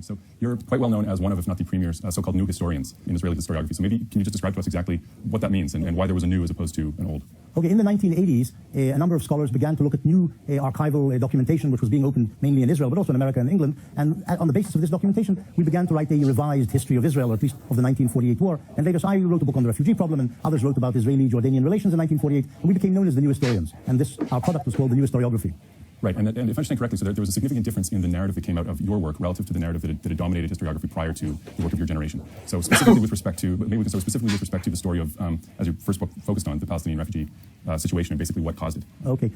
So you're quite well known as one of, if not the premier, so-called new historians in Israeli historiography. So maybe can you just describe to us exactly what that means and why there was a new as opposed to an old? Okay, in the 1980s, a number of scholars began to look at new archival documentation, which was being opened mainly in Israel, but also in America and England. And on the basis of this documentation, we began to write a revised history of Israel, or at least of the 1948 war. And later, so I wrote a book on the refugee problem, and others wrote about Israeli-Jordanian relations in 1948. And we became known as the new historians. And our product was called the new historiography. Right, and if I understand correctly, so there was a significant difference in the narrative that came out of your work relative to the narrative that had dominated historiography prior to the work of your generation. So specifically with respect to, maybe we can start specifically with respect to the story of, as your first book focused on, the Palestinian refugee situation and basically what caused it. Okay.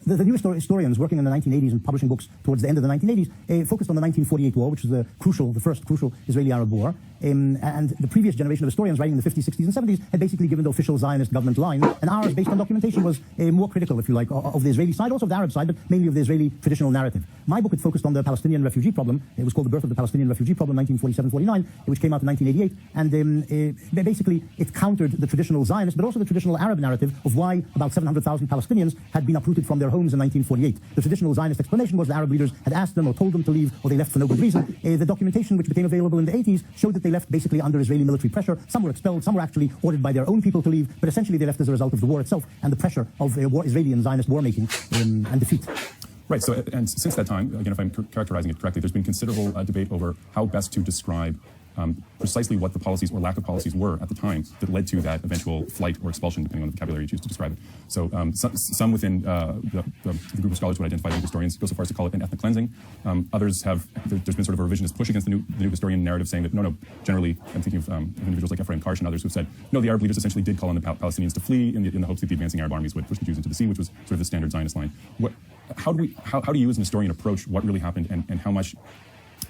The new historians working in the 1980s and publishing books towards the end of the 1980s focused on the 1948 war, which was the first crucial Israeli-Arab war. And the previous generation of historians writing in the 50s, 60s, and 70s had basically given the official Zionist government line. And ours, based on documentation, was more critical, if you like, of the Israeli side, also of the Arab side, but mainly of the Israeli traditional narrative. My book had focused on the Palestinian refugee problem. It was called The Birth of the Palestinian Refugee Problem, 1947-49, which came out in 1988. And basically, it countered the traditional Zionist, but also the traditional Arab narrative of why about 700,000 Palestinians had been uprooted from their homes in 1948. The traditional Zionist explanation was the Arab leaders had asked them or told them to leave, or they left for no good reason. The documentation, which became available in the 80s, showed that they left basically under Israeli military pressure. Some were expelled, some were actually ordered by their own people to leave, but essentially they left as a result of the war itself and the pressure of Israeli and Zionist war-making and defeat. Right, so and since that time, again, if I'm characterizing it correctly, there's been considerable debate over how best to describe precisely what the policies or lack of policies were at the time that led to that eventual flight or expulsion, depending on the vocabulary you choose to describe it. So some within the group of scholars would identify the historians go so far as to call it an ethnic cleansing. Others have, there's been sort of a revisionist push against the new historian narrative saying that no, generally, I'm thinking of individuals like Ephraim Karsh and others who have said, no, the Arab leaders essentially did call on the Palestinians to flee in the hopes that the advancing Arab armies would push the Jews into the sea, which was sort of the standard Zionist line. How do you as an historian approach what really happened and how much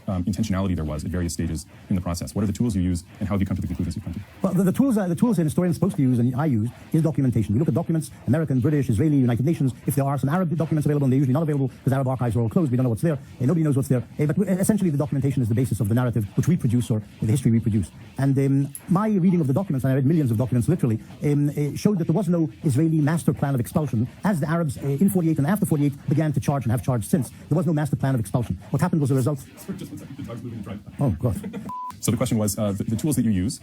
intentionality there was at various stages in the process? What are the tools you use, and how have you come to the conclusions you've come to? Well, the tools an historian is supposed to use, and I use, is documentation. We look at documents, American, British, Israeli, United Nations. If there are some Arab documents available, and they're usually not available because Arab archives are all closed, we don't know what's there, nobody knows what's there. But essentially the documentation is the basis of the narrative which we produce, or the history we produce. And my reading of the documents, and I read millions of documents literally, showed that there was no Israeli master plan of expulsion as the Arabs in 48 and after 48 began to charge and have charged since. There was no master plan of expulsion. What happened was a result... Just 1 second, the dog's moving right. Oh, God. So the question was the tools that you use.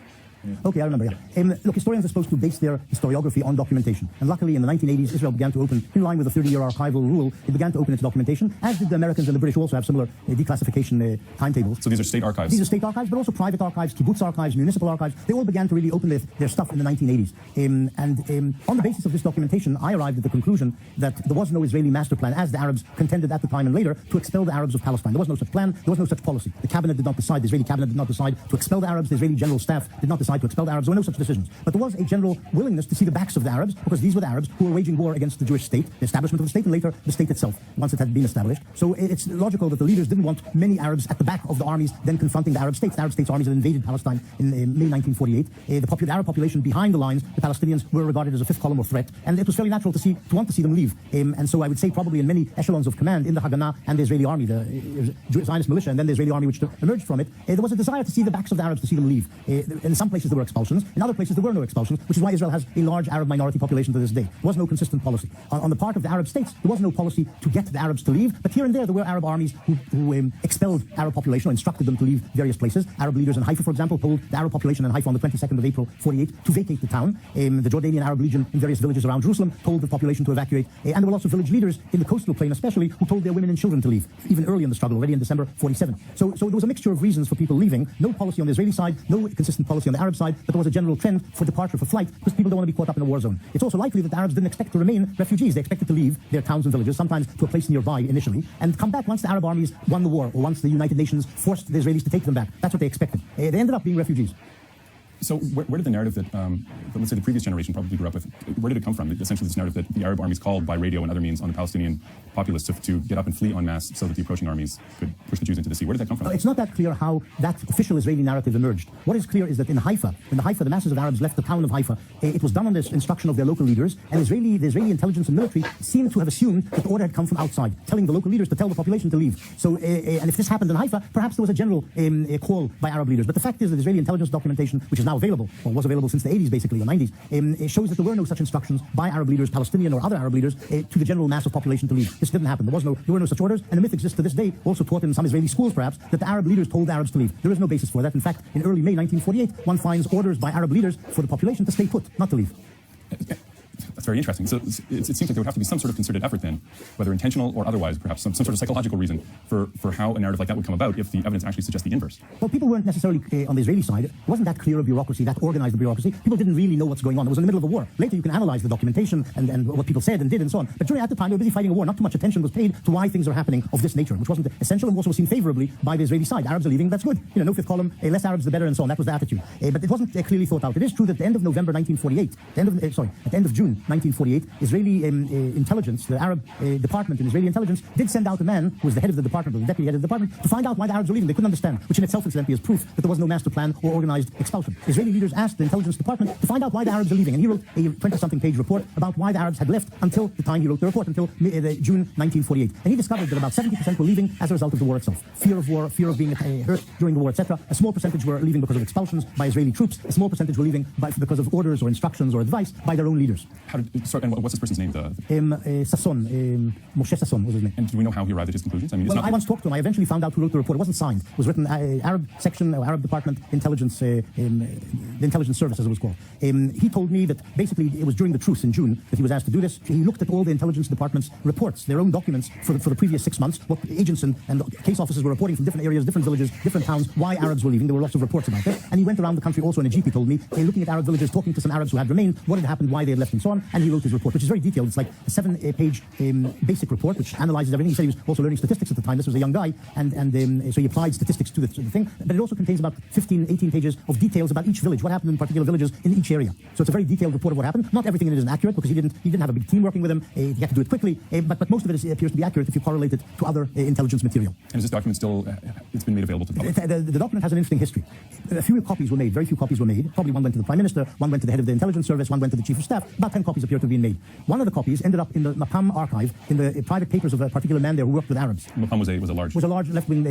Okay, I remember, yeah. Look, historians are supposed to base their historiography on documentation. And luckily, in the 1980s, Israel began to open, in line with the 30-year archival rule, it began to open its documentation, as did the Americans and the British, who also have similar declassification timetables. So these are state archives? These are state archives, but also private archives, kibbutz archives, municipal archives. They all began to really open their stuff in the 1980s. On the basis of this documentation, I arrived at the conclusion that there was no Israeli master plan, as the Arabs contended at the time and later, to expel the Arabs of Palestine. There was no such plan, there was no such policy. The cabinet did not decide, the Israeli cabinet did not decide to expel the Arabs, the Israeli general staff did not decide to expel the Arabs. There were no such decisions. But there was a general willingness to see the backs of the Arabs, because these were the Arabs who were waging war against the Jewish state, the establishment of the state, and later the state itself, once it had been established. So it's logical that the leaders didn't want many Arabs at the back of the armies then confronting the Arab states. The Arab states' armies had invaded Palestine in May 1948. The Arab population behind the lines, the Palestinians, were regarded as a fifth column of threat, and it was fairly natural to want to see them leave. And so I would say probably in many echelons of command, in the Haganah and the Israeli army, the Zionist militia, and then the Israeli army which emerged from it, there was a desire to see the backs of the Arabs, to see them leave. In some places there were expulsions, in other places there were no expulsions, which is why Israel has a large Arab minority population to this day. There was no consistent policy. On the part of the Arab states, there was no policy to get the Arabs to leave, but here and there were Arab armies who expelled Arab population or instructed them to leave various places. Arab leaders in Haifa, for example, told the Arab population in Haifa on the 22nd of April 48 to vacate the town. The Jordanian Arab Legion in various villages around Jerusalem told the population to evacuate. And there were lots of village leaders in the coastal plain especially who told their women and children to leave, even early in the struggle, already in December 47. So there was a mixture of reasons for people leaving. No policy on the Israeli side, no consistent policy on the Arab side, but there was a general trend for departure, for flight, because people don't want to be caught up in a war zone. It's also likely that the Arabs didn't expect to remain refugees. They expected to leave their towns and villages, sometimes to a place nearby initially, and come back once the Arab armies won the war, or once the United Nations forced the Israelis to take them back. That's what they expected. They ended up being refugees. So where did the narrative that, let's say the previous generation probably grew up with, where did it come from? Essentially this narrative that the Arab armies called by radio and other means on the Palestinian populace to get up and flee en masse so that the approaching armies could push the Jews into the sea. Where did that come from? It's not that clear how that official Israeli narrative emerged. What is clear is that in Haifa, the masses of Arabs left the town of Haifa, it was done on the instruction of their local leaders, and the Israeli intelligence and military seemed to have assumed that the order had come from outside, telling the local leaders to tell the population to leave. So, and if this happened in Haifa, perhaps there was a general call by Arab leaders. But the fact is that Israeli intelligence documentation, which is now now available, or was available since the 80s basically, or 90s, it shows that there were no such instructions by Arab leaders, Palestinian or other Arab leaders, to the general mass of population to leave. This didn't happen. There were no such orders, and the myth exists to this day, also taught in some Israeli schools perhaps, that the Arab leaders told the Arabs to leave. There is no basis for that. In fact, in early May 1948, one finds orders by Arab leaders for the population to stay put, not to leave. That's very interesting. So it seems like there would have to be some sort of concerted effort then, whether intentional or otherwise, perhaps some sort of psychological reason for how a narrative like that would come about if the evidence actually suggests the inverse. Well, people weren't necessarily, on the Israeli side, it wasn't that clear a bureaucracy, that organized a bureaucracy. People didn't really know what's going on. It was in the middle of a war. Later you can analyze the documentation and what people said and did and so on. But at the time they were busy fighting a war. Not too much attention was paid to why things are happening of this nature, which wasn't essential and also seen favorably by the Israeli side. Arabs are leaving, that's good. No fifth column, less Arabs the better and so on. That was the attitude. But it wasn't clearly thought out. It is true that at the end of November 1948, at the end of June 1948, Israeli intelligence, the Arab department in Israeli intelligence, did send out a man who was the head of the department, or the deputy head of the department, to find out why the Arabs were leaving. They couldn't understand, which in itself, incidentally, is proof that there was no master plan or organized expulsion. Israeli leaders asked the intelligence department to find out why the Arabs are leaving, and he wrote a 20-something page report about why the Arabs had left until the time he wrote the report, until June 1948. And he discovered that about 70% were leaving as a result of the war itself. Fear of war, fear of being hurt during the war, etc. A small percentage were leaving because of expulsions by Israeli troops. A small percentage were leaving because of orders or instructions or advice by their own leaders. And what's this person's name? Sasson, Moshe Sasson was his name. And do we know how he arrived at his conclusions? I mean, I once talked to him. I eventually found out who wrote the report. It wasn't signed. It was written Arab section, or Arab department, intelligence, the intelligence service, as it was called. He told me that basically it was during the truce in June that he was asked to do this. He looked at all the intelligence department's reports, their own documents for the previous 6 months, what agents and case officers were reporting from different areas, different villages, different towns, why Arabs were leaving. There were lots of reports about this. And he went around the country also in a jeep, he told me, looking at Arab villages, talking to some Arabs who had remained, what had happened, why they had left, and so on. And he wrote his report, which is very detailed. It's like a 7-page basic report which analyzes everything. He said he was also learning statistics at the time. This was a young guy, and so he applied statistics to the thing. But it also contains about 15, 18 pages of details about each village, what happened in particular villages in each area. So it's a very detailed report of what happened. Not everything in it is accurate because he didn't have a big team working with him. He had to do it quickly, but most of it appears to be accurate if you correlate it to other intelligence material. And is this document still? It's been made available to the public? The document has an interesting history. A few copies were made. Very few copies were made. Probably one went to the Prime Minister, one went to the head of the intelligence service, one went to the Chief of Staff. About 10 copies appear to have been made. One of the copies ended up in the Mapam archive, in the private papers of a particular man there who worked with Arabs. Mapam was a large left-wing,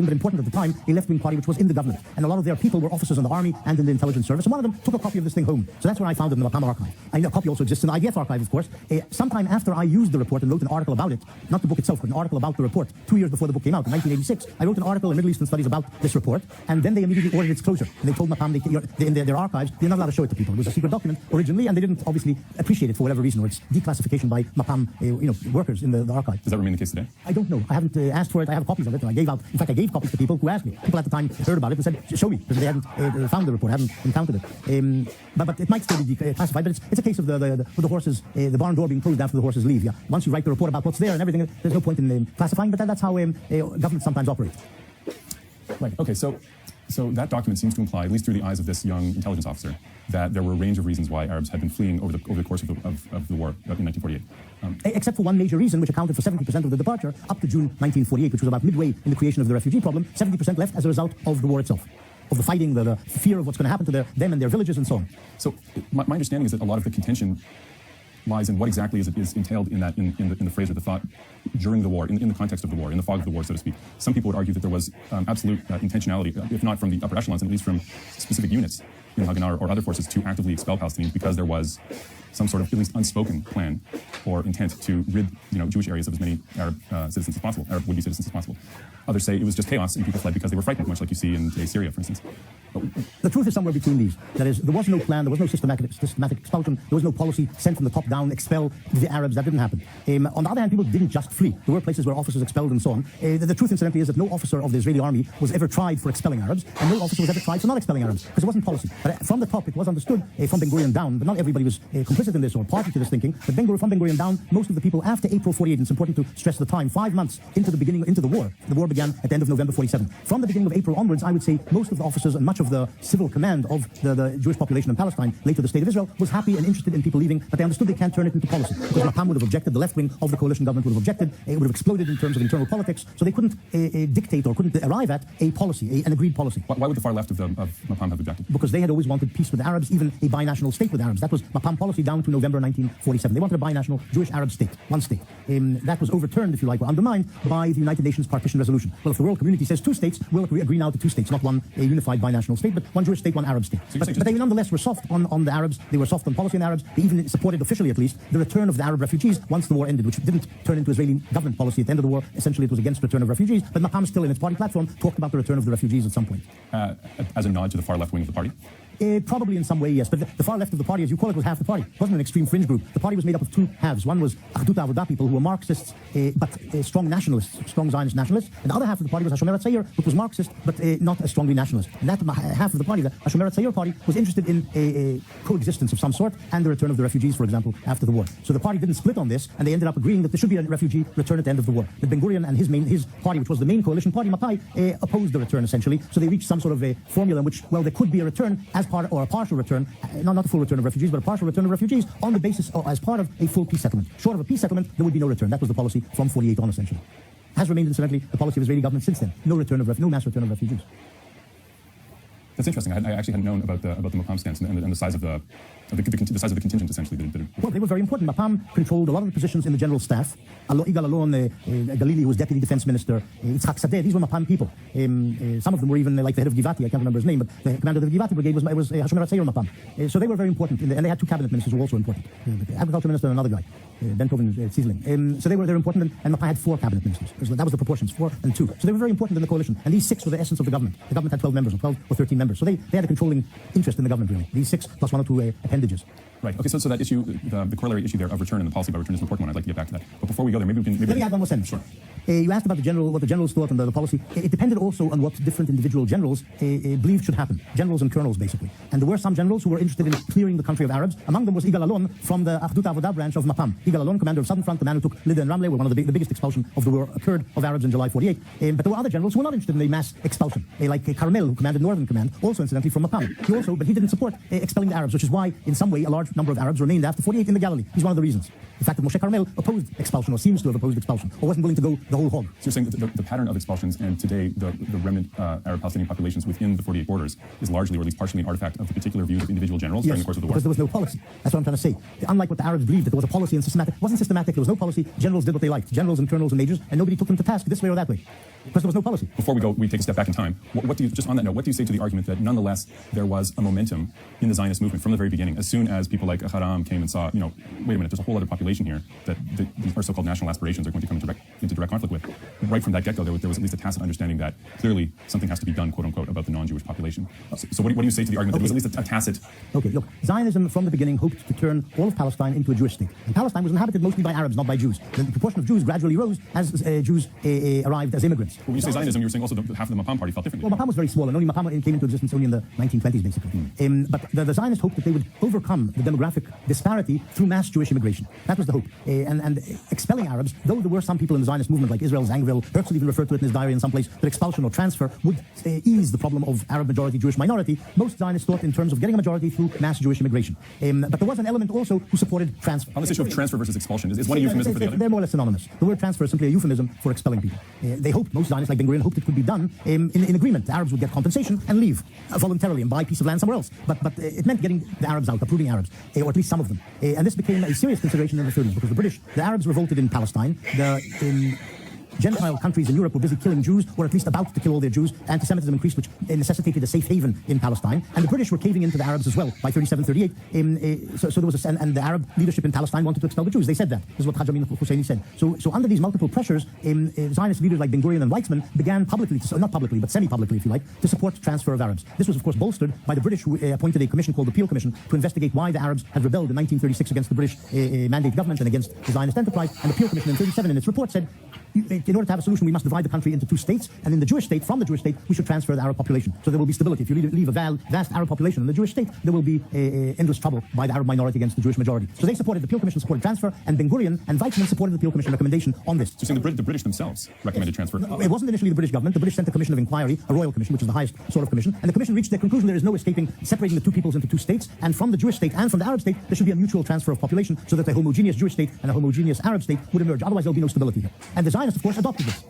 but important at the time, a left-wing party which was in the government. And a lot of their people were officers in the army and in the intelligence service. And one of them took a copy of this thing home. So that's where I found it in the Mapam archive. I know a copy also exists in the IDF archive, of course. Sometime after I used the report and wrote an article about it, not the book itself, but an article about the report, 2 years before the book came out, in 1986, I wrote an article in Middle Eastern Studies about this report, and then they immediately ordered its closure. And they told Mapam in their archives, they're not allowed to show it to people. It was a secret document originally, and they didn't obviously appreciate it for whatever reason, or its declassification by Mapam workers in the archive. Does that remain the case today? I don't know. I haven't asked for it. I have copies of it, and I gave copies to people who asked me. People at the time heard about it and said, show me, because they hadn't found the report, hadn't encountered it. But it might still be classified, but it's a case of the horses, the barn door being closed after the horses leave. Yeah. Once you write the report about what's there and everything, there's no point in classifying, but that's how governments sometimes operate. Right. Okay. So that document seems to imply, at least through the eyes of this young intelligence officer, that there were a range of reasons why Arabs had been fleeing over the course of the war in 1948. Except for one major reason, which accounted for 70% of the departure up to June 1948, which was about midway in the creation of the refugee problem. 70% left as a result of the war itself, of the fighting, the fear of what's going to happen to them and their villages and so on. So my understanding is that a lot of the contention lies in what exactly is entailed in that in the phrase or the thought during the war, in the context of the war, in the fog of the war, so to speak. Some people would argue that there was absolute intentionality, if not from the upper echelons, at least from specific units in Haganah or other forces, to actively expel Palestinians because there was some sort of at least unspoken plan or intent to rid Jewish areas of as many Arab citizens as possible, Arab would-be citizens as possible. Others say it was just chaos and people fled because they were frightened, much like you see in Syria, for instance. The truth is somewhere between these. That is, there was no plan, there was no systematic expulsion, there was no policy sent from the top down, expel the Arabs. That didn't happen. On the other hand, people didn't just flee. There were places where officers expelled and so on. The truth, incidentally, is that no officer of the Israeli army was ever tried for expelling Arabs, and no officer was ever tried for not expelling Arabs, because it wasn't policy. But from the top, it was understood from Ben Gurion down, but not everybody was complicit in this or party to this thinking. But from Ben Gurion down, most of the people after April 48, and it's important to stress the time, 5 months into the war began at the end of November 47. From the beginning of April onwards, I would say most of the officers and much of the civil command of the Jewish population in Palestine, later the State of Israel, was happy and interested in people leaving, but they understood they can't turn it into policy. Because Mapam would have objected, the left wing of the coalition government would have objected, it would have exploded in terms of internal politics, so they couldn't dictate or couldn't arrive at a policy, an agreed policy. Why would the far left of Mapam have objected? Because they had always wanted peace with the Arabs, even a binational state with Arabs. That was Mapam policy. down to November 1947. They wanted a binational Jewish-Arab state, one state. That was overturned, if you like, or undermined by the United Nations partition resolution. Well, if the world community says two states, we'll agree now to two states, not one unified binational state, but one Jewish state, one Arab state. So but they nonetheless were soft on the Arabs. They were soft on policy on the Arabs. They even supported, officially at least, the return of the Arab refugees once the war ended, which didn't turn into Israeli government policy at the end of the war. Essentially, it was against return of refugees. But Mapam still, in its party platform, talked about the return of the refugees at some point. As a nod to the far left wing of the party? Probably in some way, yes. But the far left of the party, as you call it, was half the party. It wasn't an extreme fringe group. The party was made up of two halves. One was Achdut Avodah people who were Marxists, but strong nationalists, strong Zionist nationalists. And the other half of the party was Hashomer Hatzair, which was Marxist, but not as strongly nationalist. And that half of the party, the Hashomer Hatzair party, was interested in a coexistence of some sort and the return of the refugees, for example, after the war. So the party didn't split on this, and they ended up agreeing that there should be a refugee return at the end of the war. But Ben-Gurion and his party, which was the main coalition party, Mapai, opposed the return, essentially. So they reached some sort of a formula in which, well, there could be a return as part, or a partial return, not a full return of refugees, but a partial return of refugees on the basis or as part of a full peace settlement. Short of a peace settlement, there would be no return. That was the policy from 48 on, essentially. Has remained, incidentally, the policy of Israeli government since then. No mass return of refugees. That's interesting. I actually hadn't known about the Mapam stance and the size of the size of the contingent, essentially. Well, they were very important. Mapam controlled a lot of the positions in the general staff. Yigal Allon, Galili, who was deputy defense minister, Yitzhak Sadeh, these were Mapam people. Some of them were even like the head of Givati, I can't remember his name, but the commander of the Givati brigade was Hashomer Hatzair Mapam. So they were very important, and they had two cabinet ministers who were also important. The agriculture minister and another guy, Ben Tovin Siesling. So they were important, and Mapam had 4 cabinet ministers. That was the proportions, 4 and 2. So they were very important in the coalition, and these 6 were the essence of the government. The government had 12 members, or 12 or 13 members. So they had a controlling interest in the government, really. These 6 plus 1 or 2 appendages. Right. Okay. So that issue, the corollary issue there of return and the policy about return is an important one. I'd like to get back to that. But before we go there, maybe we can. Let me add one more sentence. Sure. You asked about what the generals thought and the policy. It depended also on what different individual generals believed should happen. Generals and colonels, basically. And there were some generals who were interested in clearing the country of Arabs. Among them was Yigal Allon from the Achdut Avodah branch of Mapam. Yigal Allon, commander of Southern Front, the man who took Lida and Ramleh, were one of the biggest expulsion of the war occurred of Arabs in July 48. But there were other generals who were not interested in a mass expulsion, like Carmel, who commanded Northern Command, also incidentally from Mapam. But he didn't support expelling the Arabs, which is why, in some way, a large number of Arabs were named after 48 in the Galilee. He's one of the reasons. The fact that Moshe Carmel opposed expulsion, or seems to have opposed expulsion, or wasn't willing to go the whole hog. So you're saying that the pattern of expulsions and today the remnant Arab-Palestinian populations within the 48 borders is largely, or at least partially, an artifact of the particular views of individual generals during the course of the war? Because there was no policy. That's what I'm trying to say. Unlike what the Arabs believed, that there was a policy and systematic. It wasn't systematic. There was no policy. Generals did what they liked. Generals and colonels and majors, and nobody took them to task this way or that way. Because there was no policy. Before we take a step back in time, what do you, just on that note, what do you say to the argument that nonetheless there was a momentum in the Zionist movement from the very beginning? As soon as people like Haram came and saw, wait a minute, there's a whole other population here that our so-called national aspirations are going to come into direct conflict with. Right from that get-go, there was at least a tacit understanding that clearly something has to be done, quote unquote, about the non-Jewish population. So what do you say to the argument that it was at least a tacit? Okay, look, Zionism from the beginning hoped to turn all of Palestine into a Jewish state. And Palestine was inhabited mostly by Arabs, not by Jews. The proportion of Jews gradually rose as Jews arrived as immigrants. When you say Zionism, you're saying also half of the Mapam party felt differently. Well, Mapam was very small, and only Mapam came into existence only in the 1920s, basically. But the Zionists hoped that they would overcome the demographic disparity through mass Jewish immigration. That was the hope. And expelling Arabs, though there were some people in the Zionist movement, like Israel Zangwill, Herzl even referred to it in his diary in some place, that expulsion or transfer would ease the problem of Arab majority, Jewish minority. Most Zionists thought in terms of getting a majority through mass Jewish immigration. But there was an element also who supported transfer. On this issue of transfer versus expulsion, is one a euphemism for the other? They're more or less synonymous. The word transfer is simply a euphemism for expelling people. They hoped, most Zionists like Ben-Gurion hoped it could be done in agreement. The Arabs would get compensation and leave voluntarily and buy a piece of land somewhere else. But it meant getting the Arabs out, uprooting Arabs, or at least some of them. And this became a serious consideration in the 30s because the Arabs revolted in Palestine. Gentile countries in Europe were busy killing Jews, or at least about to kill all their Jews. Anti-Semitism increased, which necessitated a safe haven in Palestine. And the British were caving into the Arabs as well by 37, 38. So there was and the Arab leadership in Palestine wanted to expel the Jews. They said that. This is what Haj Amin Husseini said. So under these multiple pressures, Zionist leaders like Ben-Gurion and Weizmann began publicly, not publicly, but semi-publicly, if you like, to support transfer of Arabs. This was, of course, bolstered by the British, who appointed a commission called the Peel Commission to investigate why the Arabs had rebelled in 1936 against the British mandate government and against the Zionist enterprise. And the Peel Commission in 1937, in its report, said, in order to have a solution, we must divide the country into 2 states, and in the Jewish state, from the Jewish state, we should transfer the Arab population. So there will be stability. If you leave a vast Arab population in the Jewish state, there will be endless trouble by the Arab minority against the Jewish majority. So they supported, the Peel Commission supported transfer, and Ben-Gurion and Weizmann supported the Peel Commission recommendation on this. So you're saying the British themselves recommended transfer? It wasn't initially the British government. The British sent a commission of inquiry, a royal commission, which is the highest sort of commission, and the commission reached the conclusion there is no escaping separating the 2 peoples into 2 states, and from the Jewish state and from the Arab state, there should be a mutual transfer of population so that a homogeneous Jewish state and a homogeneous Arab state would emerge. Otherwise, there will be no stability here. And the Zionists, of course, adopted this.